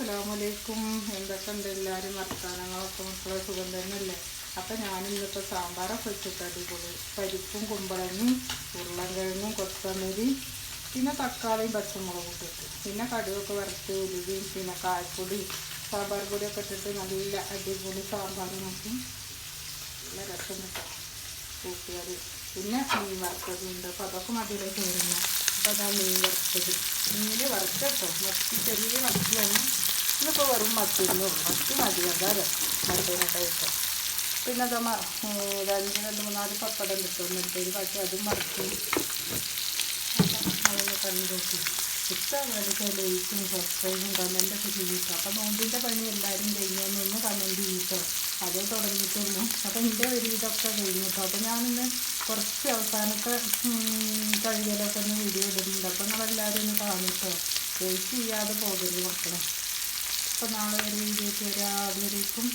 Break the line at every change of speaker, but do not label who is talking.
അസ്സലാമലൈക്കും. എന്തൊക്കെയുണ്ട് എല്ലാവരും വർത്തമാനങ്ങളൊക്കെ? മക്കളെ സുഖം തന്നെയല്ലേ? അപ്പം ഞാനിന്നിപ്പോൾ സാമ്പാറൊക്കെ വെച്ചിട്ട് അടിപൊളി പരിപ്പും കുമ്പളങ്ങയും ഉരുളൻകിഴങ്ങും കൊത്തമരി പിന്നെ തക്കാളിയും പച്ചമുളകും ഇട്ടിട്ട് പിന്നെ കടുകൊക്കെ വറുത്ത് ഉലുവയും പിന്നെ കായപ്പൊടി സാമ്പാർ പൊടിയൊക്കെ ഇട്ടിട്ട് നല്ല അടിപൊളി സാമ്പാർ നോക്കി നല്ല രസം കിട്ടും കൂട്ടിയാൽ. പിന്നെ മീൻ വറുത്തതുണ്ട്. അപ്പോൾ അതൊക്കെ മതിയിലെ ചോറുന്നു. അപ്പോൾ അതാ മീൻ വറുത്തത്. മീൻ വറുത്തട്ടോ മത്തി ചെറിയ മത്തിയാണ്. ഇന്നിപ്പോൾ വെറും മത്തിയൊന്നും മത്തി മതി. അതാ മരുന്നിനൊക്കെ കിട്ടും. പിന്നെ അത് രണ്ട് മൂന്നാല് പപ്പടം കിട്ടുമെന്നിട്ടൊരു പക്ഷേ അതും മറക്കും. അതൊന്ന് കണ്ടു നോക്കി ഇഷ്ടമാണ്. ലൈക്കും സബ്സ്ക്രൈബും കമൻറ്റൊക്കെ ചെയ്യിട്ടോ. അപ്പം നോമ്പിൻ്റെ പണി എല്ലാവരും കഴിഞ്ഞൊന്ന് കമൻറ്റ് ചെയ്യിട്ടോ. അതേ തുടങ്ങിയിട്ടുള്ളൂ. അപ്പം എൻ്റെ ഒരു ഇതൊക്കെ കഴിഞ്ഞിട്ടോ. അപ്പം ഞാനിന്ന് കുറച്ച് അവസാനത്തെ കഴിയലൊക്കെ ഒന്ന് വീഡിയോ ഇടുന്നുണ്ട്. അപ്പം നിങ്ങളെല്ലാവരും ഒന്ന് കാണിട്ടോ. വെയിറ്റ് ചെയ്യാതെ പോകരുത് മക്കളെ. അപ്പം നാളെ ഒരു വീഡിയോയ്ക്ക് വരാം. അതുവരേക്കും